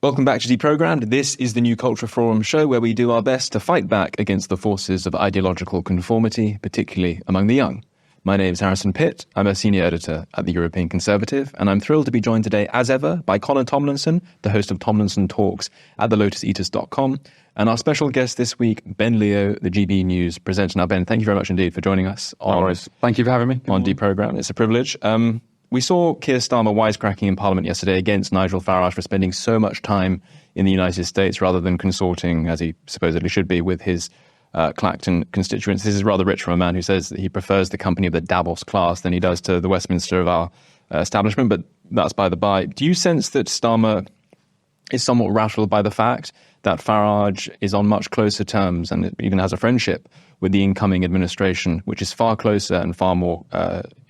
Welcome back to Deprogrammed. This is the New Culture Forum show where we do our best to fight back against the forces of ideological conformity, particularly among the young. My name is Harrison Pitt. I'm a senior editor at the European Conservative, and I'm thrilled to be joined today, as ever, by Colin Tomlinson, the host of Tomlinson Talks at thelotuseaters.com, and our special guest this week, Ben Leo, the GB News presenter. Now, Ben, thank you very much indeed for joining us. Thank you for having me. On Deprogrammed. It's a privilege. We saw Keir Starmer wisecracking in Parliament yesterday against Nigel Farage for spending so much time in the United States rather than consorting, as he supposedly should be, with his Clacton constituents. This is rather rich from a man who says that he prefers the company of the Davos class than he does to the Westminster of our establishment, but that's by the by. Do you sense that Starmer is somewhat rattled by the fact that Farage is on much closer terms and even has a friendship with the incoming administration, which is far closer and far more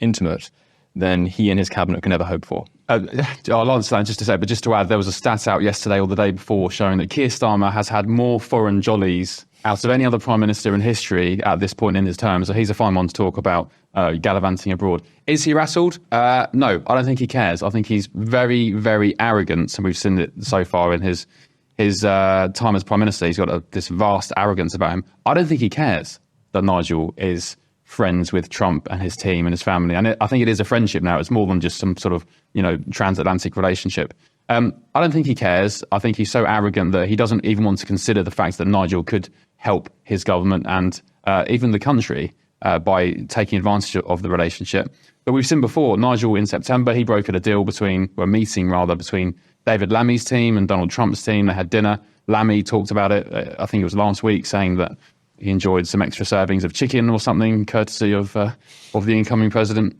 intimate than he and his cabinet can ever hope for? I'll answer that just to say, but just to add, there was a stat out yesterday or the day before showing that Keir Starmer has had more foreign jollies out of any other prime minister in history at this point in his term. So he's a fine one to talk about gallivanting abroad. Is he rattled? No, I don't think he cares. I think he's very, very arrogant, and we've seen it so far in his time as prime minister. He's got this vast arrogance about him. I don't think he cares that Nigel is friends with Trump and his team and his family. And I think it is a friendship now. It's more than just some sort of, transatlantic relationship. I don't think he cares. I think he's so arrogant that he doesn't even want to consider the fact that Nigel could help his government and even the country by taking advantage of the relationship. But we've seen before, Nigel in September, he brokered a meeting between David Lammy's team and Donald Trump's team. They had dinner. Lammy talked about it, I think it was last week, saying that he enjoyed some extra servings of chicken or something, courtesy of the incoming president.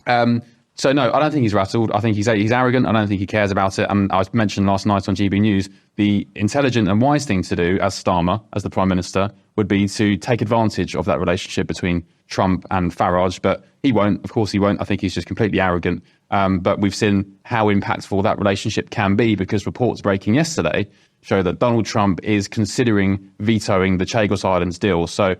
So no, I don't think he's rattled. I think he's arrogant. I don't think he cares about it. And I mentioned last night on GB News, the intelligent and wise thing to do as Starmer, as the Prime Minister, would be to take advantage of that relationship between Trump and Farage. But he won't. Of course he won't. I think he's just completely arrogant. But we've seen how impactful that relationship can be, because reports breaking yesterday show that Donald Trump is considering vetoing the Chagos Islands deal. So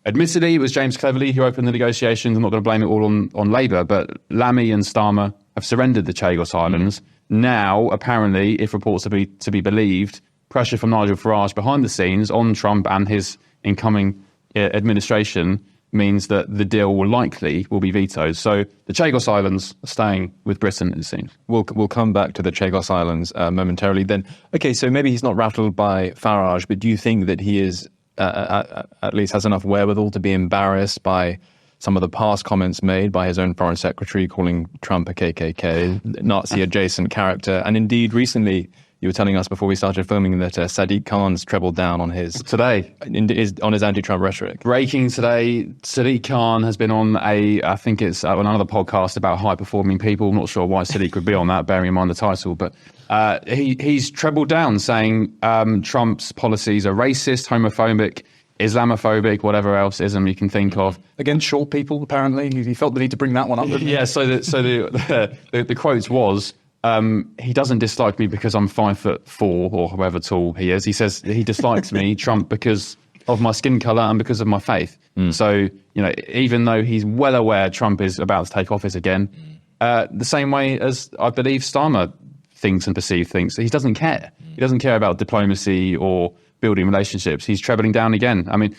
admittedly, it was James Cleverly who opened the negotiations. I'm not going to blame it all on Labour, but Lammy and Starmer have surrendered the Chagos Islands. Now, apparently, if reports are to be believed, pressure from Nigel Farage behind the scenes on Trump and his incoming administration means that the deal will be vetoed. So the Chagos Islands are staying with Britain, it seems. We'll come back to the Chagos Islands momentarily then. Okay, so maybe he's not rattled by Farage, but do you think that he is at least has enough wherewithal to be embarrassed by some of the past comments made by his own foreign secretary, calling Trump a KKK, Nazi-adjacent character? And indeed, recently, you were telling us before we started filming that Sadiq Khan's trebled down on his anti-Trump rhetoric. Breaking today, Sadiq Khan has been on on another podcast about high-performing people. I'm not sure why Sadiq would be on that, bearing in mind the title, but he's trebled down, saying Trump's policies are racist, homophobic, Islamophobic, whatever else ism you can think of. Against short people, apparently. He felt the need to bring that one up. Yeah, so the quote was, he doesn't dislike me because I'm 5'4" or however tall he is. He says he dislikes me, Trump, because of my skin colour and because of my faith. So, even though he's well aware Trump is about to take office again, the same way as I believe Starmer thinks and perceives things, he doesn't care. He doesn't care about diplomacy or building relationships. He's trebling down again. I mean,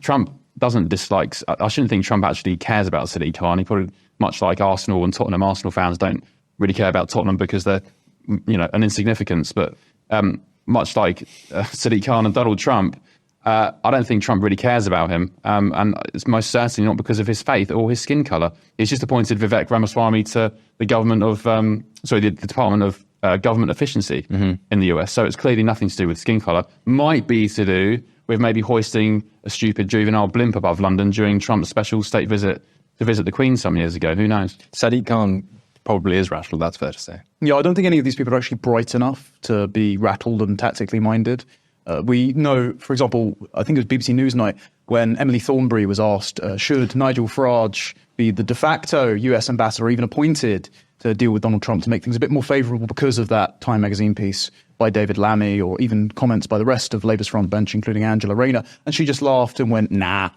Trump doesn't dislike... I shouldn't think Trump actually cares about Sadiq Khan. He probably, much like Arsenal and Tottenham, Arsenal fans don't really care about Tottenham because they're, an insignificance. But much like Sadiq Khan and Donald Trump, I don't think Trump really cares about him. And it's most certainly not because of his faith or his skin colour. He's just appointed Vivek Ramaswamy to the government of, the Department of Government Efficiency in the US. So it's clearly nothing to do with skin colour. Might be to do with maybe hoisting a stupid juvenile blimp above London during Trump's special state visit to visit the Queen some years ago. Who knows? Sadiq Khan probably is rattled, that's fair to say. Yeah, I don't think any of these people are actually bright enough to be rattled and tactically minded. We know, for example, I think it was BBC Newsnight, when Emily Thornberry was asked, should Nigel Farage be the de facto US ambassador or even appointed to deal with Donald Trump to make things a bit more favourable because of that Time magazine piece by David Lammy or even comments by the rest of Labour's front bench, including Angela Rayner. And she just laughed and went, nah.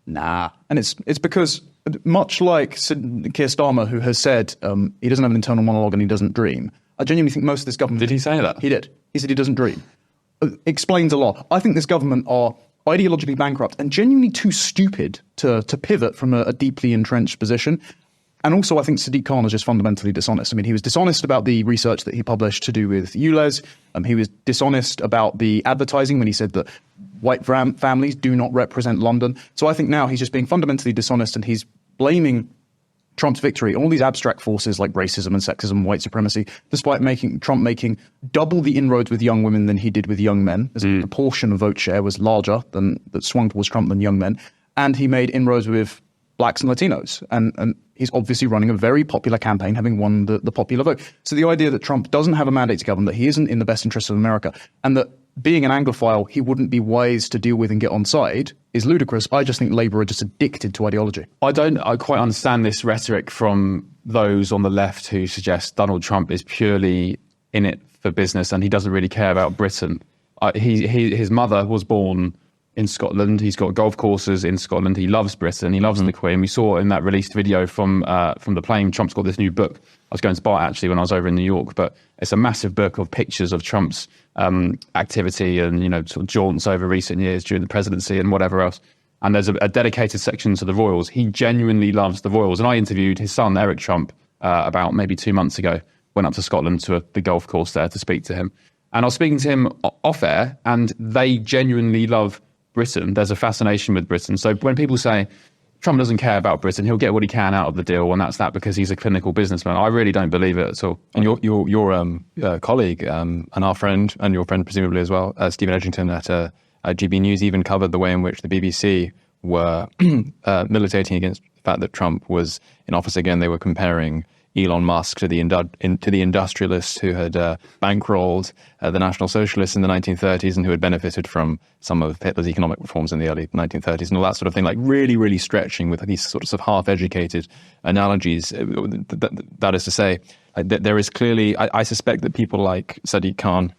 And it's because, much like Keir Starmer, who has said he doesn't have an internal monologue and he doesn't dream, I genuinely think most of this government... Did he say that? He did. He said he doesn't dream. Explains a lot. I think this government are ideologically bankrupt and genuinely too stupid to pivot from a deeply entrenched position. And also, I think Sadiq Khan is just fundamentally dishonest. I mean, he was dishonest about the research that he published to do with ULEZ. He was dishonest about the advertising when he said that white families do not represent London. So I think now he's just being fundamentally dishonest, and he's blaming Trump's victory on all these abstract forces like racism and sexism and white supremacy, despite Trump making double the inroads with young women than he did with young men. As a proportion of vote share was larger that swung towards Trump than young men. And he made inroads with blacks and Latinos. And he's obviously running a very popular campaign, having won the popular vote. So the idea that Trump doesn't have a mandate to govern, that he isn't in the best interest of America, and that being an Anglophile, he wouldn't be wise to deal with and get on side is ludicrous. I just think Labour are just addicted to ideology. I quite understand this rhetoric from those on the left who suggest Donald Trump is purely in it for business and he doesn't really care about Britain. His mother was born in Scotland. He's got golf courses in Scotland. He loves Britain. He loves the Queen. We saw in that released video from the plane, Trump's got this new book. I was going to buy it actually when I was over in New York, but it's a massive book of pictures of Trump's activity and, sort of jaunts over recent years during the presidency and whatever else. And there's a dedicated section to the royals. He genuinely loves the royals. And I interviewed his son, Eric Trump, about maybe 2 months ago. Went up to Scotland to the golf course there to speak to him. And I was speaking to him off air, and they genuinely love Britain. There's a fascination with Britain. So when people say Trump doesn't care about Britain, he'll get what he can out of the deal, and that's that because he's a clinical businessman, I really don't believe it at all. And your colleague and our friend, and your friend presumably as well, Stephen Edgington at GB News, even covered the way in which the BBC were militating against the fact that Trump was in office again. They were comparing Elon Musk to the industrialists who had bankrolled the National Socialists in the 1930s and who had benefited from some of Hitler's economic reforms in the early 1930s and all that sort of thing, like really, really stretching with these sorts of half-educated analogies. That is to say, there is clearly, I suspect that people like Sadiq Khan,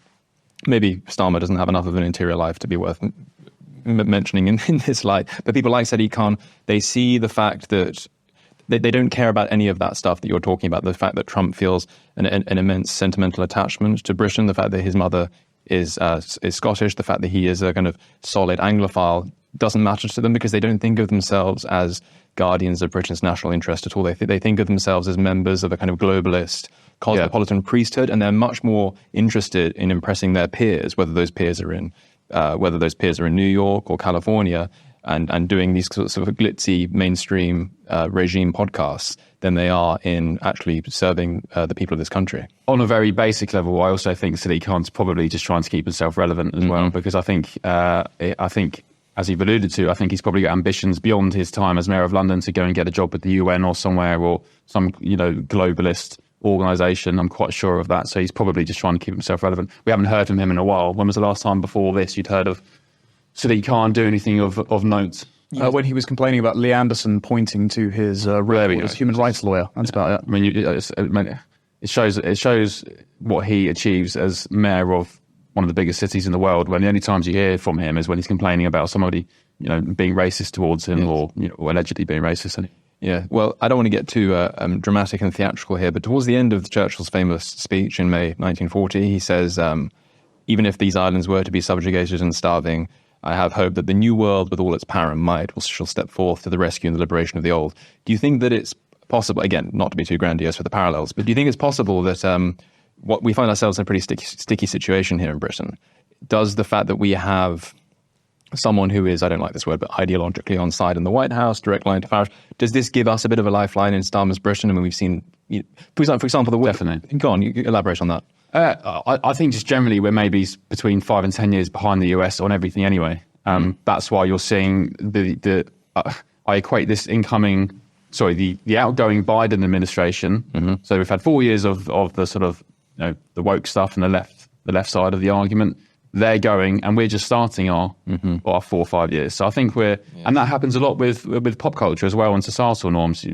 maybe Starmer doesn't have enough of an interior life to be worth mentioning in this light, but people like Sadiq Khan, they see the fact that they don't care about any of that stuff that you're talking about. The fact that Trump feels an immense sentimental attachment to Britain, the fact that his mother is Scottish, the fact that he is a kind of solid Anglophile doesn't matter to them because they don't think of themselves as guardians of Britain's national interest at all. They think of themselves as members of a kind of globalist cosmopolitan priesthood, and they're much more interested in impressing their peers, whether those peers are in New York or California, and doing these sorts of glitzy mainstream regime podcasts than they are in actually serving the people of this country. On a very basic level, I also think Sadiq Khan's probably just trying to keep himself relevant as well, because I think, as you've alluded to, I think he's probably got ambitions beyond his time as Mayor of London to go and get a job with the UN or somewhere, or some globalist organisation. I'm quite sure of that. So he's probably just trying to keep himself relevant. We haven't heard from him in a while. When was the last time before this you'd heard of Sadiq Khan do anything of note? When he was complaining about Lee Anderson pointing to his record as human rights lawyer. That's about it. I mean, it shows what he achieves as mayor of one of the biggest cities in the world, when the only times you hear from him is when he's complaining about somebody, being racist towards him, or allegedly being racist. Yeah, well, I don't want to get too dramatic and theatrical here, but towards the end of Churchill's famous speech in May 1940, he says, even if these islands were to be subjugated and starving, I have hope that the new world with all its power and might shall step forth to the rescue and the liberation of the old. Do you think that it's possible, again, not to be too grandiose for the parallels, but do you think it's possible that what we find ourselves in a pretty sticky situation here in Britain? Does the fact that we have someone who is, I don't like this word, but ideologically on side in the White House, direct line to Farage, does this give us a bit of a lifeline in Starmer's Britain? I mean, we've seen, for example, the Definitely. Go on, you elaborate on that. I think just generally we're maybe between 5 and 10 years behind the US on everything anyway. That's why you're seeing I equate this the outgoing Biden administration. Mm-hmm. So we've had 4 years of the sort of the woke stuff and the left side of the argument. They're going, and we're just starting our 4 or 5 years. So I think and that happens a lot with pop culture as well, and societal norms.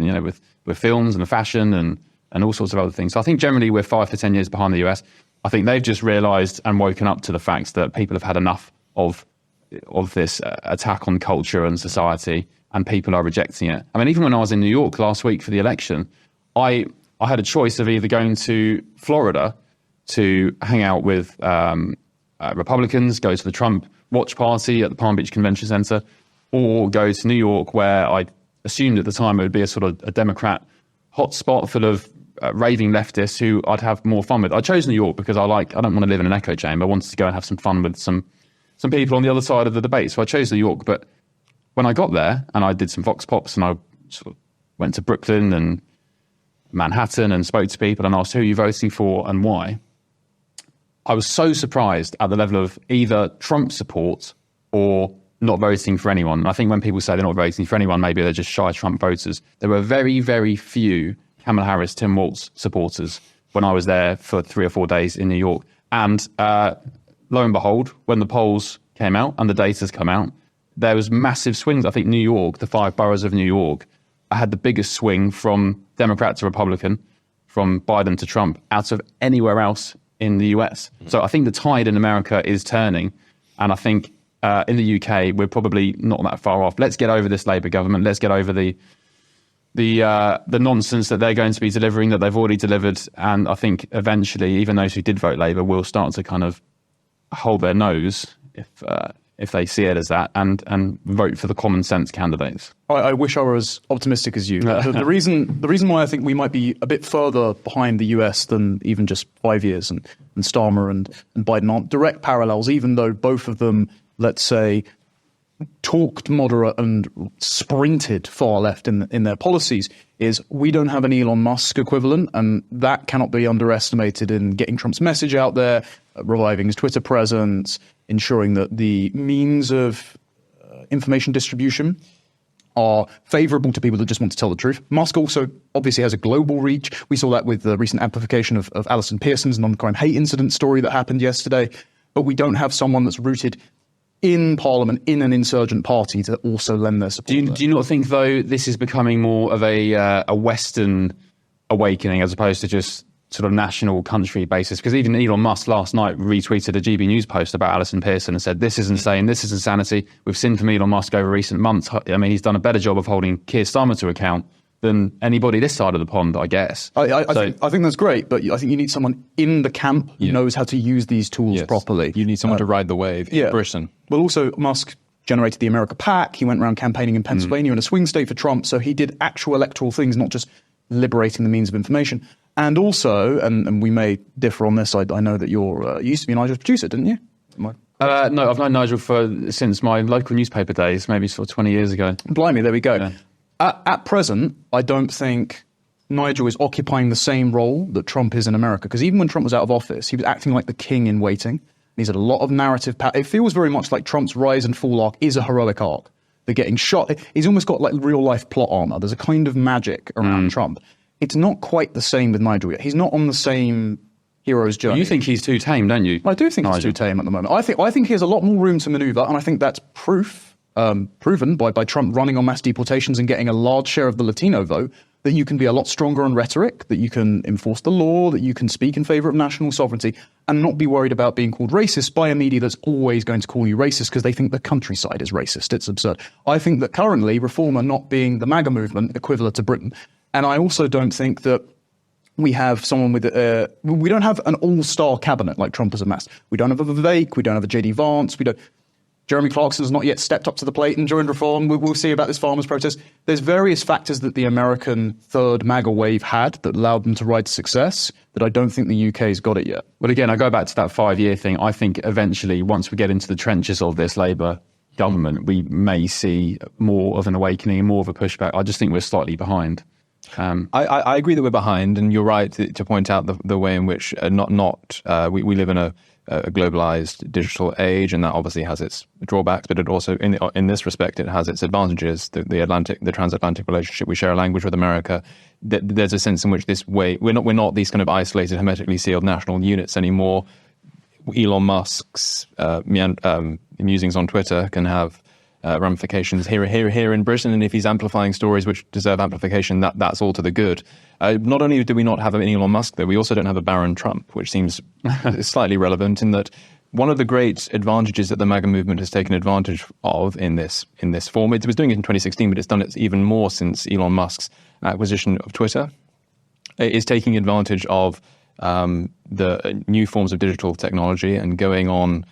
With films and fashion and all sorts of other things. So I think generally we're 5 to 10 years behind the US. I think they've just realised and woken up to the fact that people have had enough of this attack on culture and society, and people are rejecting it. I mean, even when I was in New York last week for the election, I had a choice of either going to Florida to hang out with Republicans, go to the Trump watch party at the Palm Beach Convention Center, or go to New York, where I assumed at the time it would be a sort of a Democrat hotspot full of raving leftists who I'd have more fun with. I chose New York because I don't want to live in an echo chamber. I wanted to go and have some fun with some people on the other side of the debate. So I chose New York. But when I got there and I did some Vox Pops and I sort of went to Brooklyn and Manhattan and spoke to people and asked who are you voting for and why, I was so surprised at the level of either Trump support or not voting for anyone. And I think when people say they're not voting for anyone, maybe they're just shy Trump voters. There were very, very few Kamala Harris, Tim Walz supporters when I was there for 3 or 4 days in New York. And lo and behold, when the polls came out and the data's come out, there was massive swings. I think New York, the 5 boroughs of New York, had the biggest swing from Democrat to Republican, from Biden to Trump, out of anywhere else in the US. So I think the tide in America is turning. And I think in the UK, we're probably not that far off. Let's get over this Labour government. Let's get over the nonsense that they're going to be delivering, that they've already delivered. And I think eventually, even those who did vote Labour will start to kind of hold their nose if they see it as that and vote for the common sense candidates. I wish I were as optimistic as you. The reason why I think we might be a bit further behind the US than even just 5 years and Starmer and Biden aren't direct parallels, even though both of them, let's say, talked moderate and sprinted far left in their policies, is we don't have an Elon Musk equivalent, and that cannot be underestimated in getting Trump's message out there, reviving his Twitter presence, ensuring that the means of information distribution are favorable to people that just want to tell the truth. Musk also obviously has a global reach. We saw that with the recent amplification of Alison Pearson's non-crime hate incident story that happened yesterday. But we don't have someone that's rooted in Parliament, in an insurgent party, to also lend their support. Do you not think, though, this is becoming more of a Western awakening as opposed to just sort of national country basis? Because even Elon Musk last night retweeted a GB News post about Alison Pearson and said, this is insane, this is insanity. We've seen from Elon Musk over recent months. I mean, he's done a better job of holding Keir Starmer to account than anybody this side of the pond, I guess. I think that's great, but I think you need someone in the camp who knows how to use these tools properly. You need someone to ride the wave in Britain. Well, also, Musk generated the America PAC. He went around campaigning in Pennsylvania in a swing state for Trump, so he did actual electoral things, not just liberating the means of information. And also, and we may differ on this, I know that you used to be Nigel's producer, didn't you? No, I've known Nigel since my local newspaper days, maybe sort of 20 years ago. Blimey, there we go. Yeah. At present, I don't think Nigel is occupying the same role that Trump is in America, because even when Trump was out of office, he was acting like the king in waiting. He's had a lot of narrative power. It feels very much like Trump's rise and fall arc is a heroic arc. They're getting shot. He's almost got like real life plot armor. There's a kind of magic around Trump. It's not quite the same with Nigel yet. He's not on the same hero's journey. You think he's too tame, don't you? I do think he's too tame at the moment. I think he has a lot more room to maneuver, and I think that's proven by Trump running on mass deportations and getting a large share of the Latino vote, that you can be a lot stronger on rhetoric, that you can enforce the law, that you can speak in favor of national sovereignty and not be worried about being called racist by a media that's always going to call you racist because they think the countryside is racist. It's absurd. I think that currently Reform are not being the MAGA movement equivalent to Britain. And I also don't think that we have someone with we don't have an all-star cabinet like Trump has amassed. We don't have a Vivek, we don't have a JD Vance, Jeremy Clarkson has not yet stepped up to the plate and joined Reform. We'll see about this farmers' protest. There's various factors that the American third MAGA wave had that allowed them to ride to success that I don't think the UK's got it yet. Well, again, I go back to that 5-year thing. I think eventually, once we get into the trenches of this Labour government, we may see more of an awakening and more of a pushback. I just think we're slightly behind. I agree that we're behind, and you're right to point out the way in which we live in a globalized digital age, and that obviously has its drawbacks, but it also, in this respect, it has its advantages. The transatlantic relationship, we share a language with America. There's a sense in which this way we're not these kind of isolated, hermetically sealed national units anymore. Elon Musk's musings on Twitter can have ramifications here in Britain, and if he's amplifying stories which deserve amplification, that's all to the good. Not only do we not have an Elon Musk, though, we also don't have a Baron Trump, which seems slightly relevant in that one of the great advantages that the MAGA movement has taken advantage of in this form, it was doing it in 2016, but it's done it even more since Elon Musk's acquisition of Twitter, is taking advantage of the new forms of digital technology and going on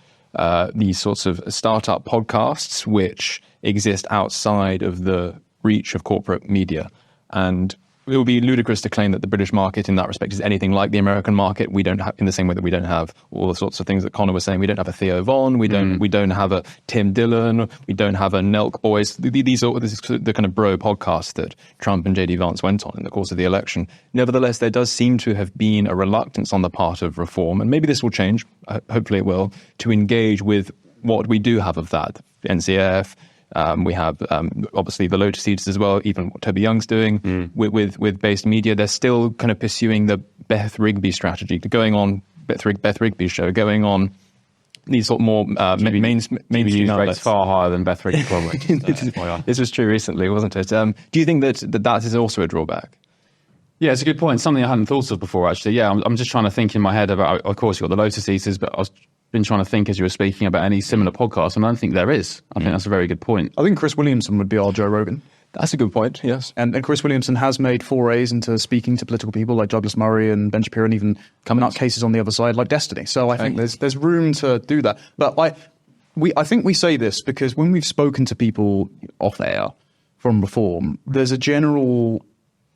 these sorts of startup podcasts which exist outside of the reach of corporate media. And it would be ludicrous to claim that the British market in that respect is anything like the American market. We don't have, in the same way that we don't have all the sorts of things that Connor was saying. We don't have a Theo Von. We don't have a Tim Dillon. We don't have a Nelk Boys. This is the kind of bro podcast that Trump and JD Vance went on in the course of the election. Nevertheless, there does seem to have been a reluctance on the part of reform, and maybe this will change, hopefully it will, to engage with what we do have of that. NCF, we have obviously the Lotus Eaters as well, even what Toby Young's doing with based media. They're still kind of pursuing the Beth Rigby strategy, going on Beth Rigby's show, going on these sort of more mainstream outlets. Far higher than Beth Rigby probably. This was true recently, wasn't it? Do you think that is also a drawback? Yeah, it's a good point. Something I hadn't thought of before, actually. Yeah, I'm just trying to think in my head about, of course, you've got the Lotus Eaters, but I've been trying to think as you were speaking about any similar podcasts, and I don't think there is. I think that's a very good point. I think Chris Williamson would be our Joe Rogan. That's a good point, yes. And Chris Williamson has made forays into speaking to political people like Douglas Murray and Ben Shapiro, and even coming up cases on the other side like Destiny. So I think there's room to do that. But I think we say this because when we've spoken to people off air from Reform, there's a general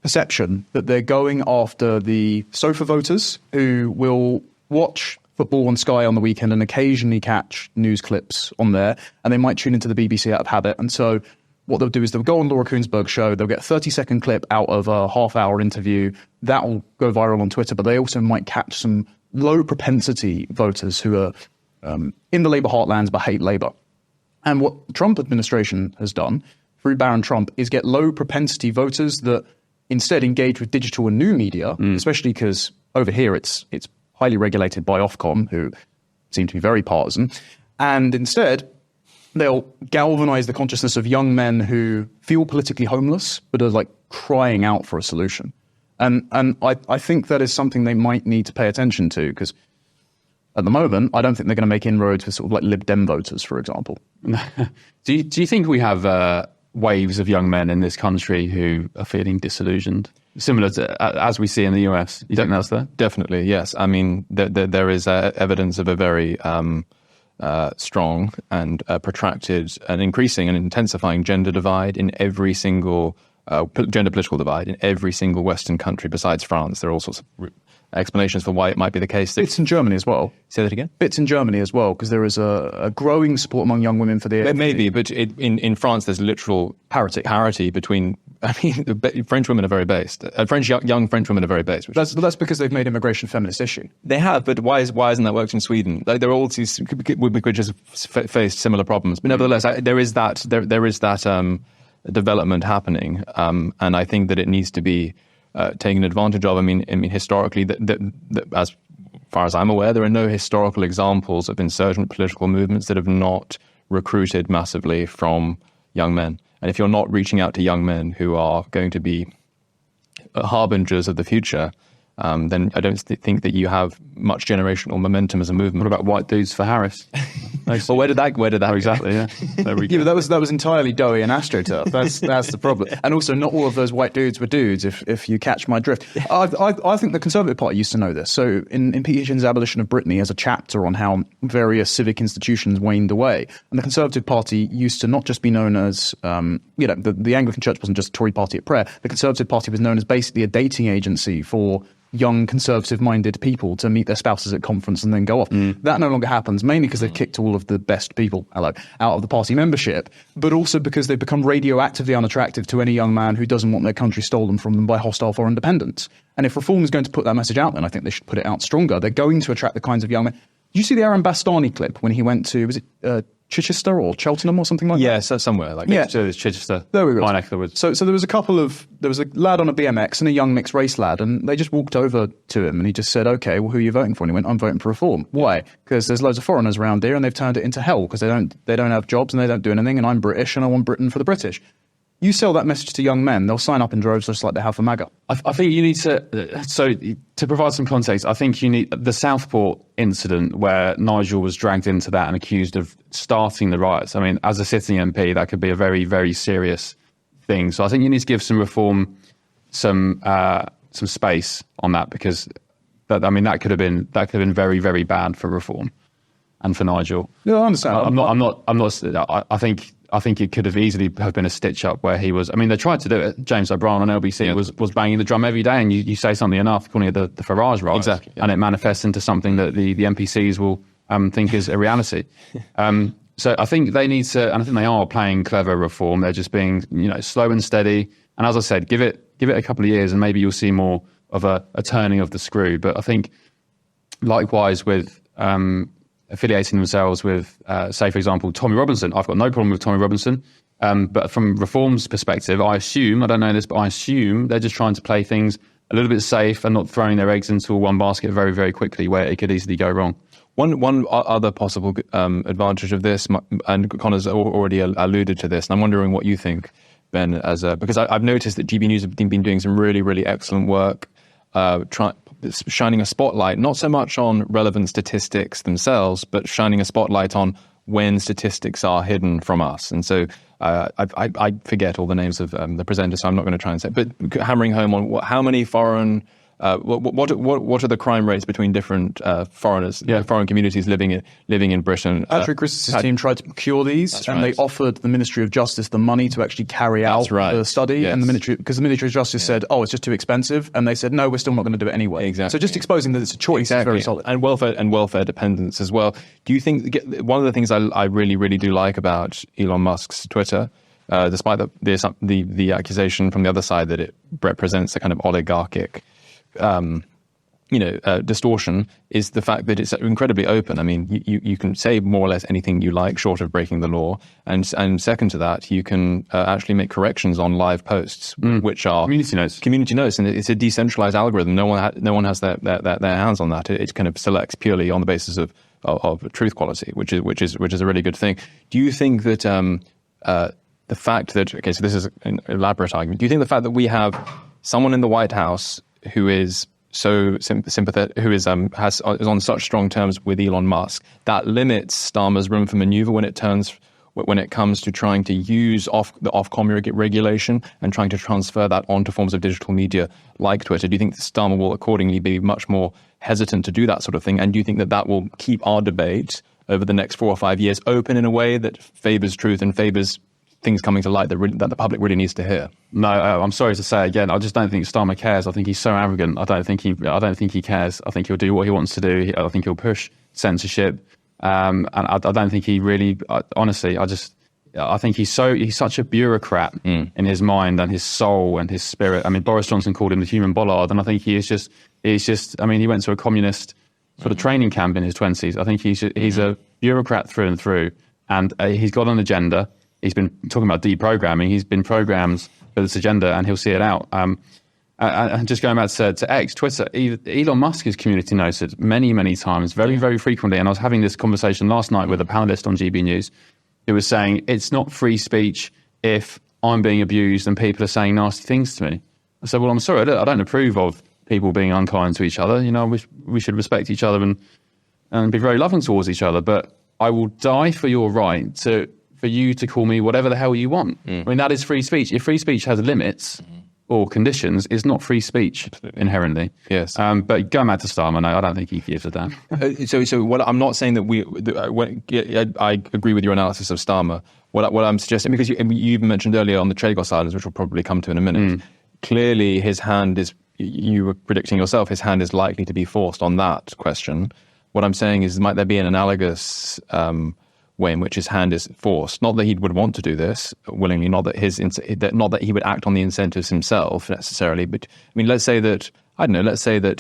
perception that they're going after the sofa voters who will watch football on Sky on the weekend and occasionally catch news clips on there, and they might tune into the BBC out of habit. And so what they'll do is they'll go on Laura Kuenssberg's show, they'll get a 30-second clip out of a half-hour interview. That'll go viral on Twitter, but they also might catch some low-propensity voters who are in the Labour heartlands but hate Labour. And what the Trump administration has done through Baron Trump is get low-propensity voters that instead engage with digital and new media, especially because over here it's highly regulated by Ofcom, who seem to be very partisan. And instead, they'll galvanize the consciousness of young men who feel politically homeless, but are like crying out for a solution. And I think that is something they might need to pay attention to, because at the moment, I don't think they're going to make inroads with sort of like Lib Dem voters, for example. Do you think we have waves of young men in this country who are feeling disillusioned? Similar to as we see in the US. You think that's there? Definitely, yes. I mean, there is evidence of a very strong and protracted and increasing and intensifying gender divide in every single gender political divide in every single Western country besides France. There are all sorts of explanations for why it might be the case. Bits in Germany as well. Say that again? Bits in Germany as well, because there is a growing support among young women for the... Maybe, but in France there's literal parity between... I mean, the French women are very based. Young French women are very based. That's because they've made immigration a feminist issue. They have, but why hasn't that worked in Sweden? Like, there are all these which just faced similar problems. But nevertheless, there is that development happening, and I think that it needs to be taken advantage of. I mean, historically, as far as I'm aware, there are no historical examples of insurgent political movements that have not recruited massively from young men. And if you're not reaching out to young men who are going to be harbingers of the future, then I don't think that you have much generational momentum as a movement. What about white dudes for Harris? Well, where did that exactly? Yeah, there we go. Yeah, but that was entirely doughy and astroturf. That's the problem. And also, not all of those white dudes were dudes. If you catch my drift, I think the Conservative Party used to know this. So in Peter Hitchen's Abolition of Brittany, has a chapter on how various civic institutions waned away, and the Conservative Party used to not just be known as the Anglican Church wasn't just a Tory party at prayer. The Conservative Party was known as basically a dating agency for young conservative-minded people to meet their spouses at conference and then go off. That no longer happens, mainly because they've kicked all of the best people out of the party membership, but also because they've become radioactively unattractive to any young man who doesn't want their country stolen from them by hostile foreign dependents. And if Reform is going to put that message out, then I think they should put it out stronger. They're going to attract the kinds of young men. Did you see the Aaron Bastani clip when he went to, was it Chichester or Cheltenham or something like that? Yeah, so somewhere like that. Yeah, Chichester. There we go. My neck of the woods. So there was a lad on a BMX and a young mixed race lad, and they just walked over to him and he just said, "Okay, well, who are you voting for?" And he went, "I'm voting for Reform." Why? Because there's loads of foreigners around here and they've turned it into hell because they don't have jobs and they don't do anything, and I'm British and I want Britain for the British. You sell that message to young men, they'll sign up in droves just like they have for MAGA. I think you need to provide some context, I think you need the Southport incident where Nigel was dragged into that and accused of starting the riots. I mean, as a sitting MP, that could be a very, very serious thing. So I think you need to give some Reform some space on that, because that could have been very, very bad for reform and for Nigel. Yeah, I understand. I think it could have easily have been a stitch up where he was. I mean, they tried to do it. James O'Brien on LBC was banging the drum every day, and you say something enough, calling it the Farage rise, exactly, and it manifests into something that the NPCs will think is a reality. So I think they need to, and I think they are playing clever reform. They're just being, slow and steady. And as I said, give it a couple of years, and maybe you'll see more of a turning of the screw. But I think, likewise with affiliating themselves with, say, for example, Tommy Robinson. I've got no problem with Tommy Robinson. But from reform's perspective, I don't know this, but I assume they're just trying to play things a little bit safe and not throwing their eggs into one basket very, very quickly where it could easily go wrong. One other possible advantage of this, and Connor's already alluded to this, and I'm wondering what you think, Ben, because I've noticed that GB News have been doing some really, really excellent work, shining a spotlight, not so much on relevant statistics themselves, but shining a spotlight on when statistics are hidden from us. And so I forget all the names of the presenters, so I'm not going to try and say, but hammering home on how many foreign, what are the crime rates between different foreigners, foreign communities living in Britain? Patrick Christ's team tried to procure these, and they offered the Ministry of Justice the money to actually carry out the study. And because the Ministry of Justice said, "Oh, it's just too expensive," and they said, "No, we're still not going to do it anyway." Exactly. So just exposing that it's a choice is very solid. And welfare dependence as well. Do you think one of the things I really, really do like about Elon Musk's Twitter, despite the accusation from the other side that it represents a kind of oligarchic distortion, is the fact that it's incredibly open. I mean, you can say more or less anything you like, short of breaking the law. And second to that, you can actually make corrections on live posts, which are community notes, and it's a decentralized algorithm. No one has their hands on that. It kind of selects purely on the basis of truth quality, which is a really good thing. Do you think that the fact that so this is an elaborate argument. Do you think the fact that we have someone in the White House who is so sympathetic, who is on such strong terms with Elon Musk, that limits Starmer's room for maneuver when it comes to trying to use the Ofcom regulation and trying to transfer that onto forms of digital media like Twitter? Do you think that Starmer will accordingly be much more hesitant to do that sort of thing? And do you think that will keep our debate over the next 4 or 5 years open in a way that favors truth and favors things coming to light that the public really needs to hear? No, I'm sorry to say again, I just don't think Starmer cares. I think he's so arrogant. I don't think he cares. I think he'll do what he wants to do. I think he'll push censorship, and I don't think he really. Honestly, I think he's such a bureaucrat in his mind and his soul and his spirit. I mean, Boris Johnson called him the human bollard, and I think he's just. I mean, he went to a communist sort of training camp in his 20s. I think he's a bureaucrat through and through, and he's got an agenda. He's been talking about deprogramming. He's been programmed for this agenda, and he'll see it out. And just going back to X, Twitter, Elon Musk is community noted many, many times, very, very frequently. And I was having this conversation last night with a panelist on GB News who was saying it's not free speech if I'm being abused and people are saying nasty things to me. I said, well, I'm sorry, I don't approve of people being unkind to each other. We should respect each other and be very loving towards each other. But I will die for your right for you to call me whatever the hell you want. I mean, that is free speech. If free speech has limits or conditions, it's not free speech inherently. Yes. But going back to Starmer, no, I don't think he gives a damn. So what I'm not saying that I agree with your analysis of Starmer. What I'm suggesting, because you even mentioned earlier on the Chagos Islands, which we'll probably come to in a minute, clearly his hand is, you were predicting yourself, his hand is likely to be forced on that question. What I'm saying is, might there be an analogous way in which his hand is forced? Not that he would want to do this willingly, not that he would act on the incentives himself necessarily, but I mean, let's say that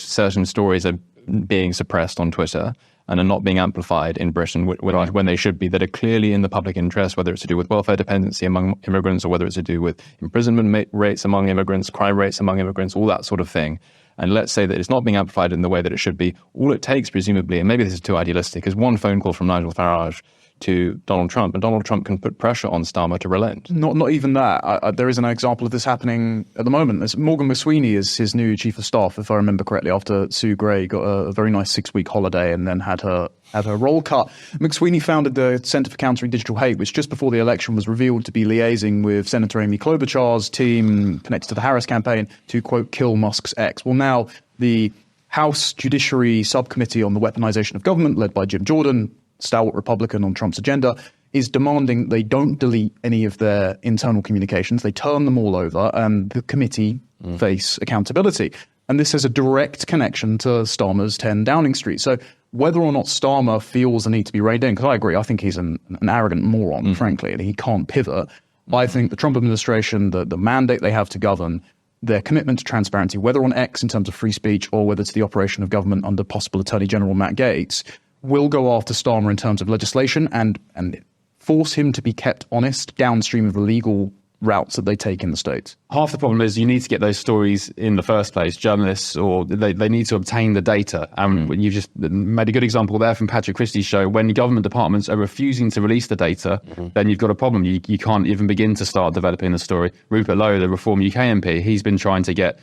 certain stories are being suppressed on Twitter and are not being amplified in Britain when they should be, that are clearly in the public interest, whether it's to do with welfare dependency among immigrants or whether it's to do with imprisonment rates among immigrants, crime rates among immigrants, all that sort of thing. And let's say that it's not being amplified in the way that it should be. All it takes, presumably, and maybe this is too idealistic, is one phone call from Nigel Farage to Donald Trump, and Donald Trump can put pressure on Starmer to relent. Not even that. There is an example of this happening at the moment. Morgan McSweeney is his new chief of staff, if I remember correctly, after Sue Gray got a very nice 6-week holiday and then had her role cut. McSweeney founded the Centre for Countering Digital Hate, which just before the election was revealed to be liaising with Senator Amy Klobuchar's team connected to the Harris campaign to, quote, kill Musk's ex. Well, now the House Judiciary Subcommittee on the Weaponization of Government, led by Jim Jordan, stalwart Republican on Trump's agenda, is demanding they don't delete any of their internal communications. They turn them all over, and the committee face accountability. And this has a direct connection to Starmer's 10 Downing Street. So whether or not Starmer feels the need to be reined in, because I agree, I think he's an arrogant moron, frankly, and he can't pivot. I think the Trump administration, the mandate they have to govern, their commitment to transparency, whether on X in terms of free speech or whether it's the operation of government under possible Attorney General Matt Gaetz, will go after Starmer in terms of legislation and force him to be kept honest downstream of the legal routes that they take in the States. Half the problem is you need to get those stories in the first place. Journalists, or they need to obtain the data. And you've just made a good example there from Patrick Christie's show. When government departments are refusing to release the data, then you've got a problem. You can't even begin to start developing the story. Rupert Lowe, the Reform UK MP, he's been trying to get